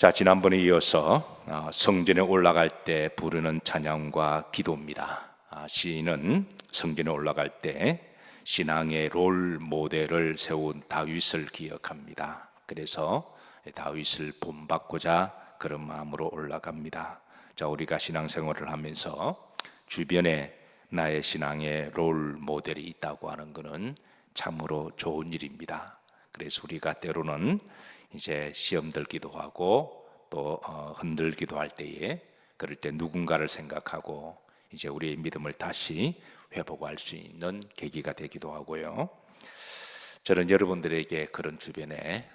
자, 지난번에 이어서 성전에 올라갈 때 부르는 찬양과 기도입니다. 시인은 성전에 올라갈 때 신앙의 롤 모델을 세운 다윗을 기억합니다. 그래서 다윗을 본받고자 그런 마음으로 올라갑니다. 자, 우리가 신앙생활을 하면서 주변에 나의 신앙의 롤 모델이 있다고 하는 것은 참으로 좋은 일입니다. 그래서 우리가 때로는 이제 시험 들기도 하고 또 흔들기도 할 때에 그럴 때 누군가를 생각하고 이제 우리의 믿음을 다시 회복할 수 있는 계기가 되기도 하고요. 저는 여러분들에게 그런 주변에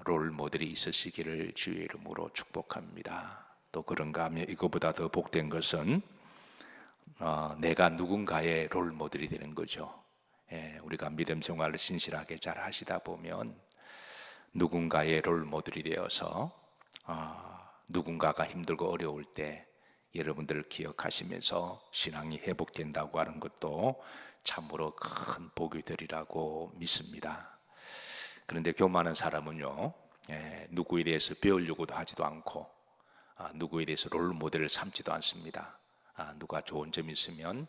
롤 모델이 있으시기를 주의 이름으로 축복합니다. 또 그런가 하면 이거보다 더 복된 것은 내가 누군가의 롤 모델이 되는 거죠. 우리가 믿음 생활을 신실하게 잘 하시다 보면 누군가의 롤 모델이 되어서 누군가가 힘들고 어려울 때 여러분들을 기억하시면서 신앙이 회복된다고 하는 것도 참으로 큰 복이 되리라고 믿습니다. 그런데 교만한 사람은요, 누구에 대해서 배우려고도 하지도 않고 누구에 대해서 롤 모델을 삼지도 않습니다. 누가 좋은 점이 있으면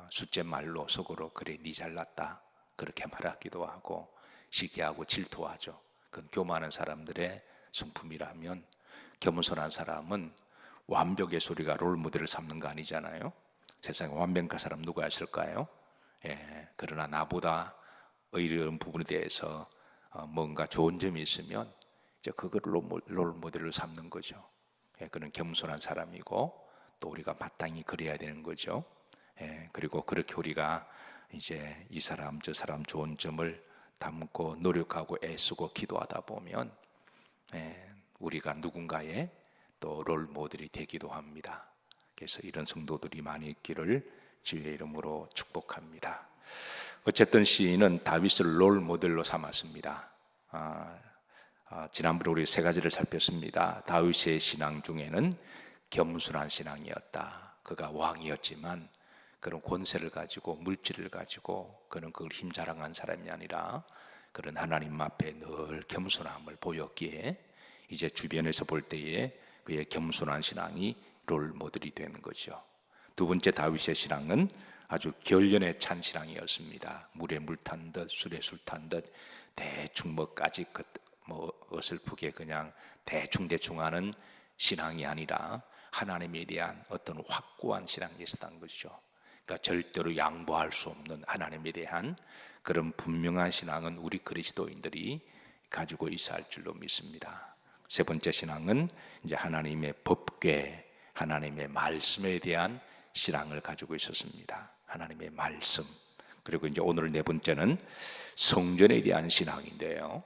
숫제 말로 속으로 그래 니 잘났다 그렇게 말하기도 하고 시기하고 질투하죠. 그건 교만한 사람들의 성품이라면 겸손한 사람은 완벽의 소리가 롤 모델을 삼는 거 아니잖아요. 세상에 완벽한 사람 누가 있을까요? 그러나 나보다 이런 부분에 대해서 뭔가 좋은 점이 있으면 이제 그걸 롤 모델로 삼는 거죠. 그는 겸손한 사람이고 또 우리가 마땅히 그래야 되는 거죠. 그리고 그렇게 우리가 이제 이 사람 저 사람 좋은 점을 담고 노력하고 애쓰고 기도하다 보면 우리가 누군가의 또 롤 모델이 되기도 합니다. 그래서 이런 성도들이 많이 있기를 주의 이름으로 축복합니다. 어쨌든 시인은 다윗을 롤 모델로 삼았습니다. 지난번에 우리 세 가지를 살폈습니다. 다윗의 신앙 중에는 겸손한 신앙이었다. 그가 왕이었지만 그런 권세를 가지고 물질을 가지고 그는 그걸 힘자랑한 사람이 아니라 그런 하나님 앞에 늘 겸손함을 보였기에 이제 주변에서 볼 때에 그의 겸손한 신앙이 롤 모델이 되는 거죠. 두 번째 다윗의 신앙은 아주 결연에 찬 신앙이었습니다. 물에 물 탄 듯 술에 술 탄 듯 대충 뭐까지 어설프게 그냥 대충 하는 신앙이 아니라 하나님에 대한 어떤 확고한 신앙이 있었던 것이죠. 그러니까 절대로 양보할 수 없는 하나님에 대한 그런 분명한 신앙은 우리 그리스도인들이 가지고 있어야 할 줄로 믿습니다. 세 번째 신앙은 이제 하나님의 법궤, 하나님의 말씀에 대한 신앙을 가지고 있었습니다. 하나님의 말씀. 그리고 이제 오늘 네 번째는 성전에 대한 신앙인데요.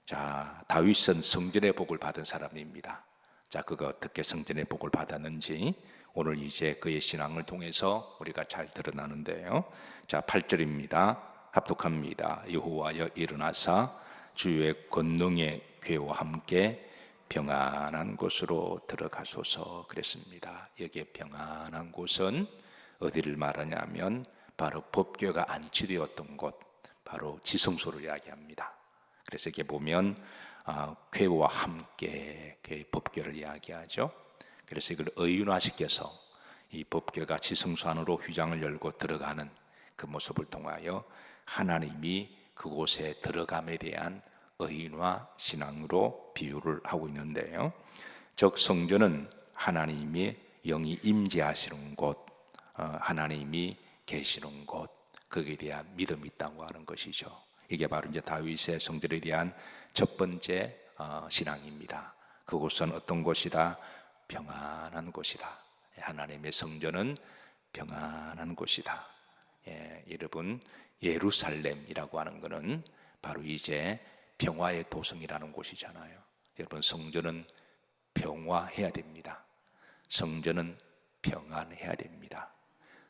자, 다윗은 성전의 복을 받은 사람입니다. 자, 그가 어떻게 성전의 복을 받았는지 오늘 이제 그의 신앙을 통해서 우리가 잘 드러나는데요. 자, 8절입니다. 합독합니다. 여호와여 일어나사 주의 권능의 궤와 함께 평안한 곳으로 들어가소서 그랬습니다. 여기에 평안한 곳은 어디를 말하냐면 바로 법궤가 안치되었던 곳, 바로 지성소를 이야기합니다. 그래서 이렇게 보면 궤와 함께 법궤를 이야기하죠. 그래서 이걸 의인화시켜서 이 법궤가 지성소 안으로 휘장을 열고 들어가는 그 모습을 통하여 하나님이 그곳에 들어감에 대한 의인화 신앙으로 비유를 하고 있는데요. 즉 성전은 하나님이 영이 임재하시는 곳, 하나님이 계시는 곳, 거기에 대한 믿음이 있다고 하는 것이죠. 이게 바로 이제 다윗의 성전에 대한 첫 번째 신앙입니다. 그곳은 어떤 곳이다? 평안한 곳이다. 하나님의 성전은 평안한 곳이다. 여러분 예루살렘이라고 하는 것은 바로 이제 평화의 도성이라는 곳이잖아요. 여러분 성전은 평화해야 됩니다. 성전은 평안해야 됩니다.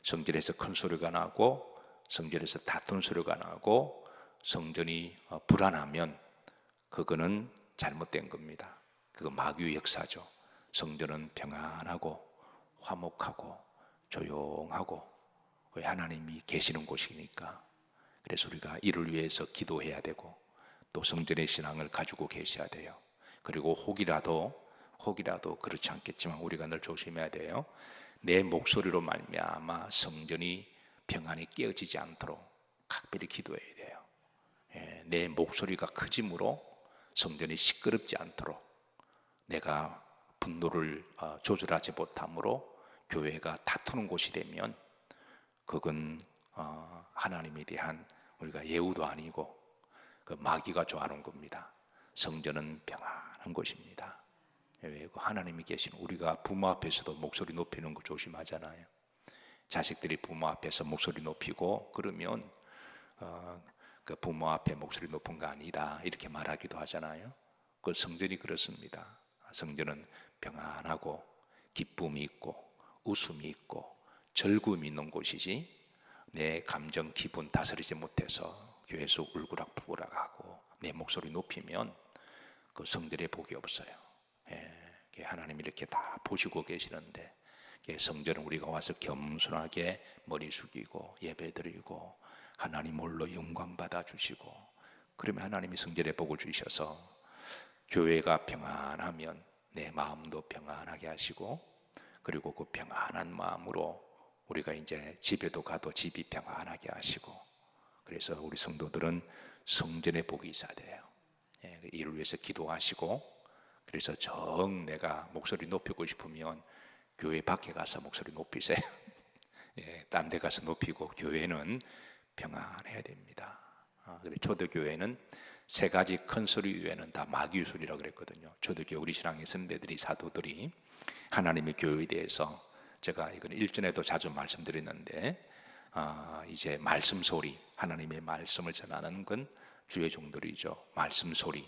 성전에서 큰 소리가 나고 성전에서 다툰 소리가 나고 성전이 불안하면 그거는 잘못된 겁니다. 그거 마귀의 역사죠. 성전은 평안하고 화목하고 조용하고 왜 하나님이 계시는 곳이니까. 그래서 우리가 이를 위해서 기도해야 되고 또 성전의 신앙을 가지고 계셔야 돼요. 그리고 혹이라도 그렇지 않겠지만 우리가 늘 조심해야 돼요. 내 목소리로 말미암아 성전이 평안히 깨어지지 않도록 각별히 기도해야 돼요. 내 목소리가 커짐으로 성전이 시끄럽지 않도록, 내가 분노를 조절하지 못함으로 교회가 다투는 곳이 되면 그건 하나님에 대한 우리가 예우도 아니고 그 마귀가 좋아하는 겁니다. 성전은 평안한 곳입니다. 왜? 하나님이 계신, 우리가 부모 앞에서도 목소리 높이는 거 조심하잖아요. 자식들이 부모 앞에서 목소리 높이고 그러면 그 부모 앞에 목소리 높은 거 아니다 이렇게 말하기도 하잖아요. 그 성전이 그렇습니다. 성전은 평안하고 기쁨이 있고 웃음이 있고 즐거움이 있는 곳이지, 내 감정 기분 다스리지 못해서 교회에서 울그락부그락하고 내 목소리 높이면 그 성전에 복이 없어요. 하나님이 이렇게 다 보시고 계시는데, 성전은 우리가 와서 겸손하게 머리 숙이고 예배드리고 하나님 홀로 영광 받아주시고, 그러면 하나님이 성전에 복을 주셔서 교회가 평안하면 내 마음도 평안하게 하시고, 그리고 그 평안한 마음으로 우리가 이제 집에도 가도 집이 평안하게 하시고, 그래서 우리 성도들은 성전의 복이 있어야 돼요. 이를 위해서 기도하시고, 그래서 정 내가 목소리 높이고 싶으면 교회 밖에 가서 목소리 높이세요. 딴 데 가서 높이고, 교회는 평안해야 됩니다. 초대교회는 세 가지 큰 소리 외에는 다 마귀의 소리라고 그랬거든요. 초대교회 우리 신앙의 선배들이, 사도들이 하나님의 교회에 대해서, 제가 이건 일전에도 자주 말씀드렸는데, 이제 말씀 소리, 하나님의 말씀을 전하는 건 주의 종들이죠. 말씀 소리,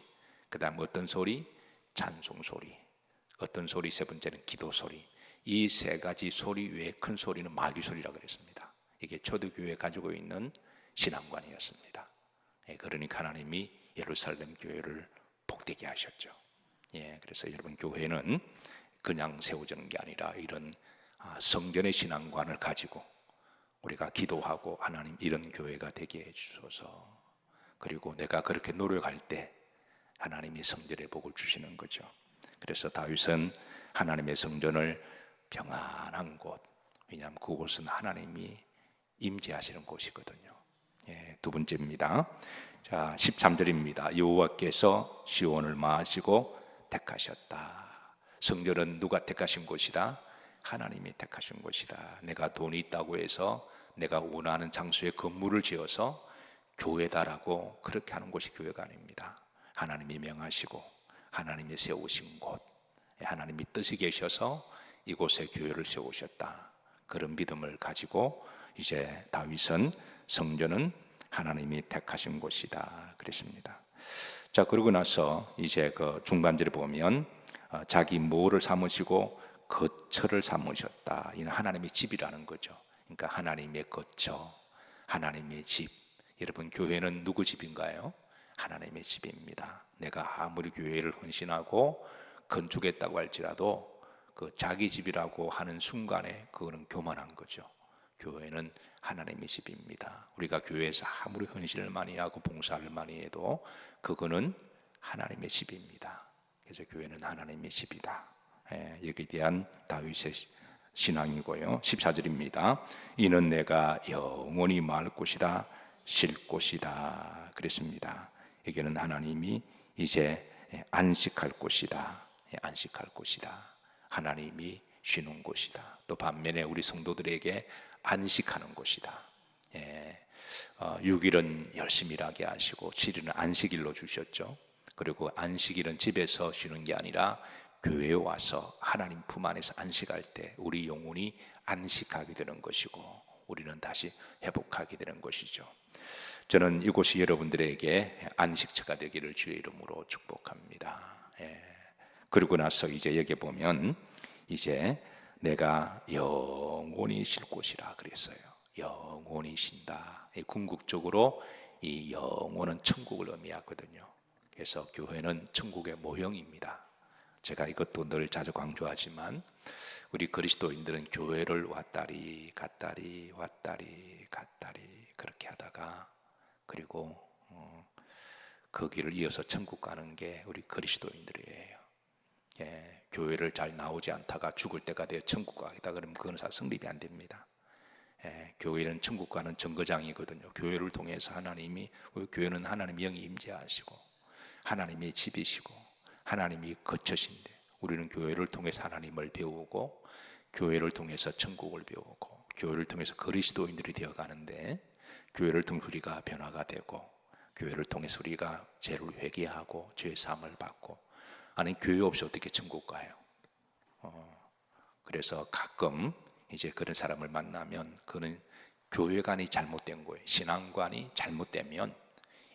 그 다음 어떤 소리? 찬송 소리. 어떤 소리? 세 번째는 기도 소리. 이 세 가지 소리 외에 큰 소리는 마귀 소리라고 그랬습니다. 이게 초대교회에 가지고 있는 신앙관이었습니다. 그러니까 하나님이 예루살렘 교회를 복되게 하셨죠. 그래서 여러분, 교회는 그냥 세워지는 게 아니라 이런 성전의 신앙관을 가지고 우리가 기도하고, 하나님 이런 교회가 되게 해주소서. 그리고 내가 그렇게 노력할 때 하나님이 성전의 복을 주시는 거죠. 그래서 다윗은 하나님의 성전을 평안한 곳, 왜냐하면 그곳은 하나님이 임재하시는 곳이거든요. 두 번째입니다. 자, 13절입니다. 여호와께서 시온을 마시고 택하셨다. 성전은 누가 택하신 곳이다? 하나님이 택하신 곳이다. 내가 돈이 있다고 해서 내가 원하는 장소에 건물을 지어서 교회다라고 그렇게 하는 곳이 교회가 아닙니다. 하나님이 명하시고 하나님이 세우신 곳, 하나님이 뜻이 계셔서 이곳에 교회를 세우셨다. 그런 믿음을 가지고 이제 다윗은 성전은 하나님이 택하신 곳이다 그랬습니다. 자, 그러고 나서 이제 그 중간절에 보면 자기 모를 삼으시고 거처를 삼으셨다. 이는 하나님의 집이라는 거죠. 그러니까 하나님의 거처, 하나님의 집. 여러분, 교회는 누구 집인가요? 하나님의 집입니다. 내가 아무리 교회를 헌신하고 건축했다고 할지라도 그 자기 집이라고 하는 순간에 그거는 교만한 거죠. 교회는 하나님의 집입니다. 우리가 교회에서 아무리 헌신을 많이 하고 봉사를 많이 해도 그거는 하나님의 집입니다. 그래서 교회는 하나님의 집이다. 여기에 대한 다윗의 신앙이고요. 14절입니다. 이는 내가 영원히 말 곳이다, 쉴 곳이다 그랬습니다. 여기는 하나님이 이제 안식할 곳이다. 안식할 곳이다. 하나님이 쉬는 곳이다. 또 반면에 우리 성도들에게 안식하는 곳이다. 6일은 열심히 일하게 하시고 7일은 안식일로 주셨죠. 그리고 안식일은 집에서 쉬는 게 아니라 교회에 와서 하나님 품 안에서 안식할 때 우리 영혼이 안식하게 되는 것이고 우리는 다시 회복하게 되는 것이죠. 저는 이곳이 여러분들에게 안식처가 되기를 주의 이름으로 축복합니다. 그리고 나서 이제 여기 보면 이제 내가 영원히 쉴 곳이라 그랬어요. 영원히 쉰다. 궁극적으로 이 영원은 천국을 의미하거든요. 그래서 교회는 천국의 모형입니다. 제가 이것도 늘 자주 강조하지만 우리 그리스도인들은 교회를 왔다리 갔다리 왔다리 갔다리 그렇게 하다가 그리고 그 길을 이어서 천국 가는 게 우리 그리스도인들이에요. 교회를 잘 나오지 않다가 죽을 때가 되어 천국 가겠다 그러면 그건 사실 성립이 안 됩니다. 교회는 천국 가는 정거장이거든요. 교회를 통해서 교회는 하나님 영이 임재하시고 하나님이 집이시고 하나님이 거처신데, 우리는 교회를 통해서 하나님을 배우고 교회를 통해서 천국을 배우고 교회를 통해서 그리스도인들이 되어가는데, 교회를 통해 우리가 변화가 되고 교회를 통해서 우리가 죄를 회개하고 죄 사함을 받고, 아니 교회 없이 어떻게 천국 가요? 그래서 가끔 이제 그런 사람을 만나면 그는 교회관이 잘못된 거예요. 신앙관이 잘못되면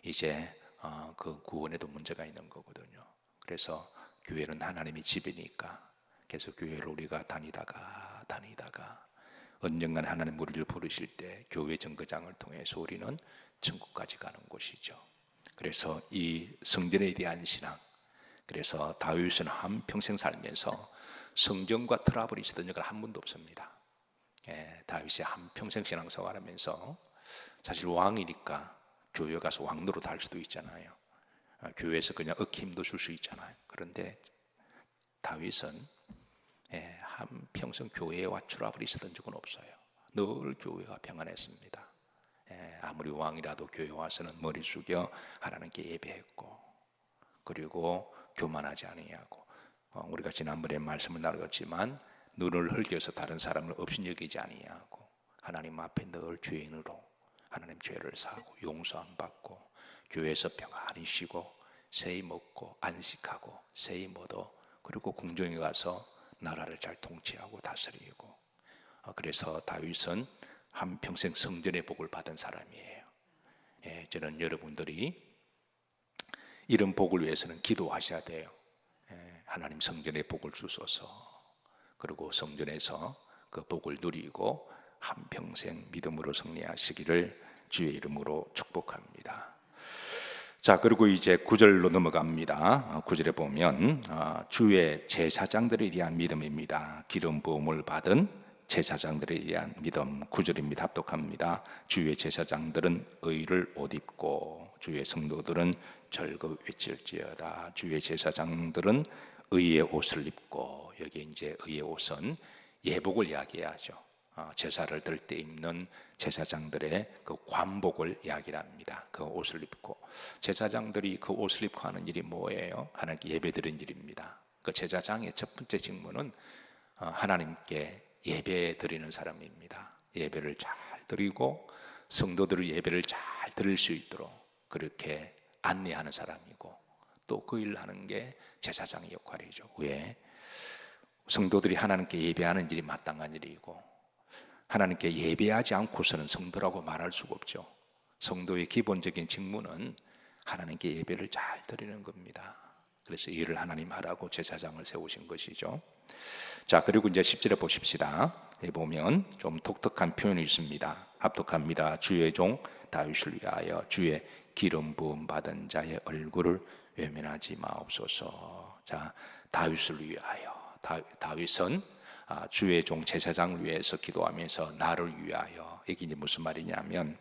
이제 그 구원에도 문제가 있는 거거든요. 그래서 교회는 하나님의 집이니까 계속 교회를 우리가 다니다가 언젠간 하나님 우리를 부르실 때 교회 정거장을 통해서 우리는 천국까지 가는 곳이죠. 그래서 이 성전에 대한 신앙, 그래서 다윗은 한평생 살면서 성전과 트러블이 있었던 적은 한 번도 없습니다. 다윗이 한평생 신앙생활하면서, 사실 왕이니까 교회 가서 왕 노릇 할 수도 있잖아요. 교회에서 그냥 힘도 줄 수 있잖아요. 그런데 다윗은 한평생 교회와 트러블이 있었던 적은 없어요. 늘 교회가 평안했습니다. 아무리 왕이라도 교회 와서는 머리 숙여 하나님께 예배했고, 그리고 교만하지 아니하고, 우리가 지난번에 말씀을 나누었지만 눈을 흘겨서 다른 사람을 없인 여기지 아니하고 하나님 앞에 늘 죄인으로 하나님 죄를 사하고 용서함 받고 교회에서 평안히 쉬고 세이 먹고 안식하고 세이 먹어, 그리고 궁정에 가서 나라를 잘 통치하고 다스리고. 그래서 다윗은 한평생 성전의 복을 받은 사람이에요. 저는 여러분들이 이런 복을 위해서는 기도하셔야 돼요. 하나님 성전의 복을 주소서. 그리고 성전에서 그 복을 누리고 한평생 믿음으로 승리하시기를 주의 이름으로 축복합니다. 자, 그리고 이제 9절로 넘어갑니다. 9절에 보면 주의 제사장들에 대한 믿음입니다. 기름 부음을 받은 제사장들에 대한 믿음. 9절입니다. 합독합니다. 주의 제사장들은 의를 옷 입고 주의 성도들은 절거 외칠지어다. 주의 제사장들은 의의 옷을 입고, 여기 이제 의의 옷은 예복을 이야기하죠. 제사를 드릴 때 입는 제사장들의 그 관복을 이야기합니다. 그 옷을 입고, 제사장들이 그 옷을 입고 하는 일이 뭐예요? 하나님께 예배드리는 일입니다. 그 제사장의 첫 번째 직무는 하나님께 예배 드리는 사람입니다. 예배를 잘 드리고 성도들의 예배를 잘 드릴 수 있도록 그렇게 안내하는 사람이고, 또 그 일을 하는 게 제사장의 역할이죠. 왜? 성도들이 하나님께 예배하는 일이 마땅한 일이고, 하나님께 예배하지 않고서는 성도라고 말할 수가 없죠. 성도의 기본적인 직무는 하나님께 예배를 잘 드리는 겁니다. 그래서 이 일을 하나님 하라고 제사장을 세우신 것이죠. 자, 그리고 이제 10절에 보십시다. 여기 보면 좀 독특한 표현이 있습니다. 합독합니다. 주의 종 다윗을 위하여 주의 기름 부음 받은 자의 얼굴을 외면하지 마옵소서. 자, 다윗을 위하여, 다윗은 주의 종 제사장을 위해서 기도하면서 나를 위하여, 이게 이제 무슨 말이냐면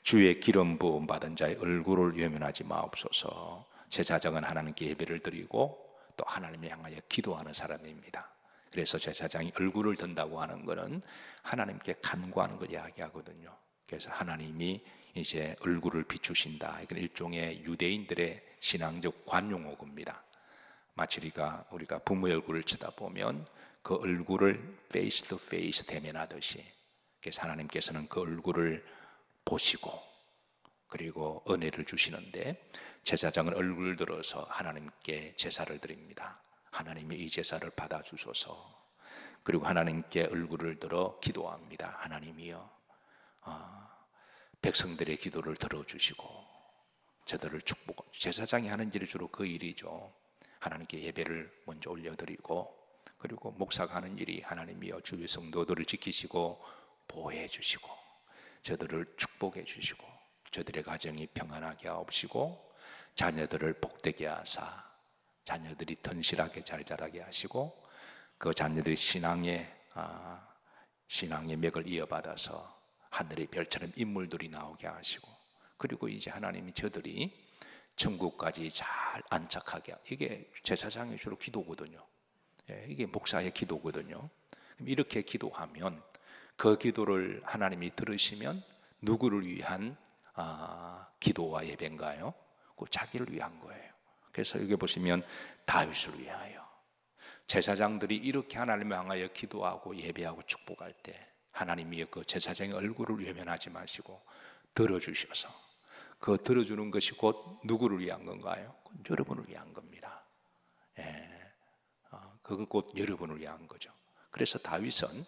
주의 기름 부음 받은 자의 얼굴을 외면하지 마옵소서. 제사장은 하나님께 예배를 드리고 또 하나님을 향하여 기도하는 사람입니다. 그래서 제사장이 얼굴을 든다고 하는 것은 하나님께 간구하는 걸 이야기하거든요. 그래서 하나님이 이제 얼굴을 비추신다. 이건 일종의 유대인들의 신앙적 관용어구입니다. 마치 우리가 부모의 얼굴을 쳐다보면 그 얼굴을 페이스 투 페이스 대면하듯이, 그래서 하나님께서는 그 얼굴을 보시고 그리고 은혜를 주시는데, 제사장은 얼굴을 들어서 하나님께 제사를 드립니다. 하나님이 이 제사를 받아주소서. 그리고 하나님께 얼굴을 들어 기도합니다. 하나님이여, 백성들의 기도를 들어주시고 저들을 축복. 제사장이 하는 일이 주로 그 일이죠. 하나님께 예배를 먼저 올려드리고, 그리고 목사가 하는 일이 하나님이여 주의 성도들을 지키시고 보호해 주시고 저들을 축복해 주시고 저들의 가정이 평안하게 하옵시고 자녀들을 복되게 하사 자녀들이 튼실하게 잘 자라게 하시고 그 자녀들이 신앙의 맥을 이어받아서 하늘의 별처럼 인물들이 나오게 하시고, 그리고 이제 하나님이 저들이 천국까지 잘 안착하게, 이게 제사장의 주로 기도거든요. 이게 목사의 기도거든요. 이렇게 기도하면 그 기도를 하나님이 들으시면 누구를 위한 기도와 예배인가요? 그 자기를 위한 거예요. 그래서 여기 보시면 다윗을 위하여 제사장들이 이렇게 하나님을 향하여 기도하고 예배하고 축복할 때 하나님이 그 제사장의 얼굴을 외면하지 마시고 들어주셔서 그 들어주는 것이 곧 누구를 위한 건가요? 여러분을 위한 겁니다. 그건 곧 여러분을 위한 거죠. 그래서 다윗은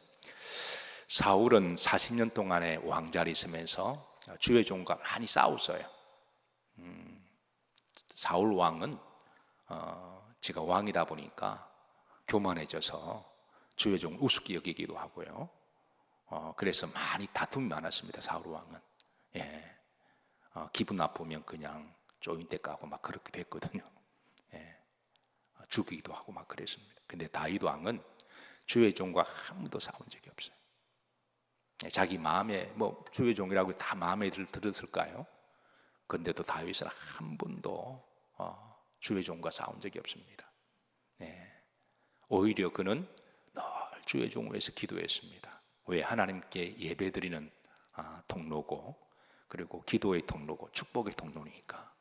사울은 40년 동안의 왕자리 있으면서 주의 종과 많이 싸웠어요. 사울 왕은 제가 왕이다 보니까 교만해져서 주의 종을 우습게 여기기도 하고요. 그래서 많이 다툼이 많았습니다. 사울 왕은. 기분 나쁘면 그냥 쪼인대 까고 막 그렇게 됐거든요. 죽이기도 하고 막 그랬습니다. 근데 다윗 왕은 주의 종과 한 번도 싸운 적이 없어요. 자기 마음에 뭐 주의 종이라고 다 마음에 들었을까요? 근데도 다윗은 한 번도 주의 종과 싸운 적이 없습니다. 오히려 그는 늘 주의 종을 위해서 기도했습니다. 왜? 하나님께 예배드리는 통로고, 그리고 기도의 통로고 축복의 통로니까.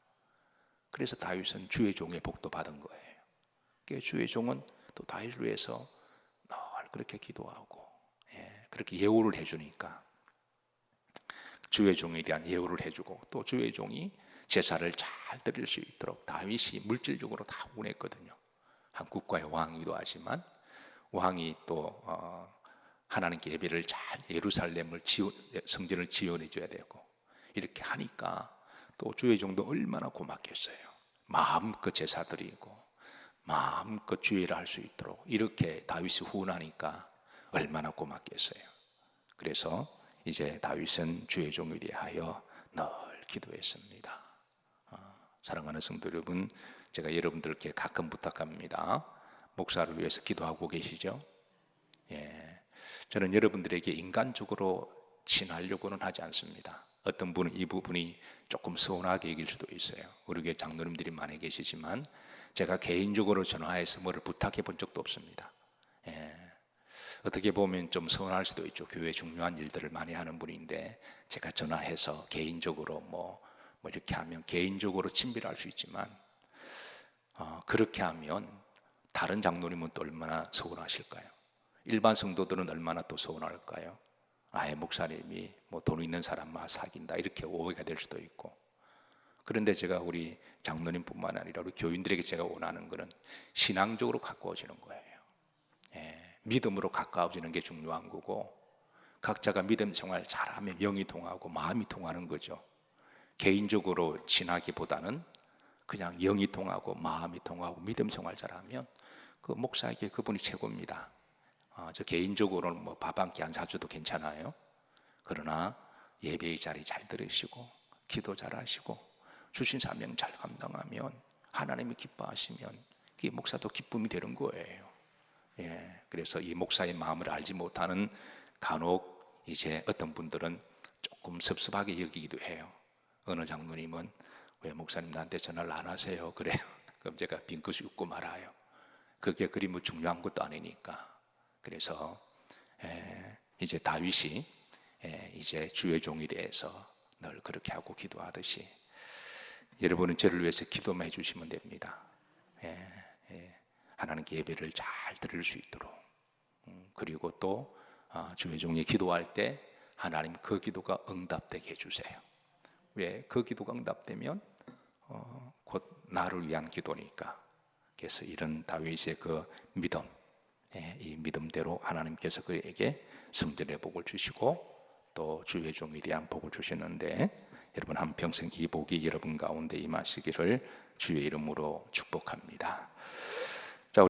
그래서 다윗은 주의 종의 복도 받은 거예요. 주의 종은 또 다윗을 위해서 늘 그렇게 기도하고 그렇게 예우를 해주니까 주의 종에 대한 예우를 해주고, 또 주의 종이 제사를 잘 드릴 수 있도록 다윗이 물질적으로 다 원했거든요. 한 국가의 왕이기도 하지만 왕이 또 하나님께 예배를 잘 예루살렘을 성전을 지원해 줘야 되고, 이렇게 하니까 또 주의 종도 얼마나 고맙겠어요. 마음껏 제사 드리고 마음껏 주의를 할 수 있도록 이렇게 다윗이 후원하니까 얼마나 고맙겠어요. 그래서 이제 다윗은 주의 종에 대하여 늘 기도했습니다. 사랑하는 성도 여러분, 제가 여러분들께 가끔 부탁합니다. 목사를 위해서 기도하고 계시죠? 저는 여러분들에게 인간적으로 친하려고는 하지 않습니다. 어떤 분은 이 부분이 조금 서운하게 여길 수도 있어요. 우리 교회 장로님들이 많이 계시지만 제가 개인적으로 전화해서 뭐를 부탁해 본 적도 없습니다. 어떻게 보면 좀 서운할 수도 있죠. 교회 중요한 일들을 많이 하는 분인데 제가 전화해서 개인적으로 뭐 이렇게 하면 개인적으로 친밀할 수 있지만 그렇게 하면 다른 장로님은 또 얼마나 서운하실까요? 일반 성도들은 얼마나 또 서운할까요? 목사님이 뭐 돈 있는 사람만 사귄다 이렇게 오해가 될 수도 있고. 그런데 제가 우리 장로님뿐만 아니라 우리 교인들에게 제가 원하는 것은 신앙적으로 가까워지는 거예요. 믿음으로 가까워지는 게 중요한 거고, 각자가 믿음 생활 잘하면 영이 통하고 마음이 통하는 거죠. 개인적으로 친하기보다는 그냥 영이 통하고 마음이 통하고 믿음 생활 잘하면 그 목사에게 그분이 최고입니다. 저 개인적으로는 뭐 밥 한 끼 안 사줘도 괜찮아요. 그러나 예배의 자리 잘 들으시고 기도 잘 하시고 주신 사명 잘 감당하면 하나님이 기뻐하시면 그게 목사도 기쁨이 되는 거예요. 그래서 이 목사의 마음을 알지 못하는 간혹 이제 어떤 분들은 조금 섭섭하게 여기기도 해요. 어느 장로님은 왜 목사님 나한테 전화를 안 하세요? 그래요. 그럼 제가 빙긋이 웃고 말아요. 그게 그리 뭐 중요한 것도 아니니까. 그래서 이제 다윗이 이제 주의 종이 대해서 늘 그렇게 하고 기도하듯이 여러분은 저를 위해서 기도만 해주시면 됩니다. 하나님께 예배를 잘 드릴 수 있도록. 그리고 또 주의 종이 기도할 때 하나님 그 기도가 응답되게 해주세요. 왜? 그 기도가 응답되면 곧 나를 위한 기도니까. 그래서 이런 다윗의 그 믿음, 이 믿음대로 하나님께서 그에게 성전의 복을 주시고 또 주의 종에 대한 복을 주시는데, 여러분 한평생 이 복이 여러분 가운데 임하시기를 주의 이름으로 축복합니다.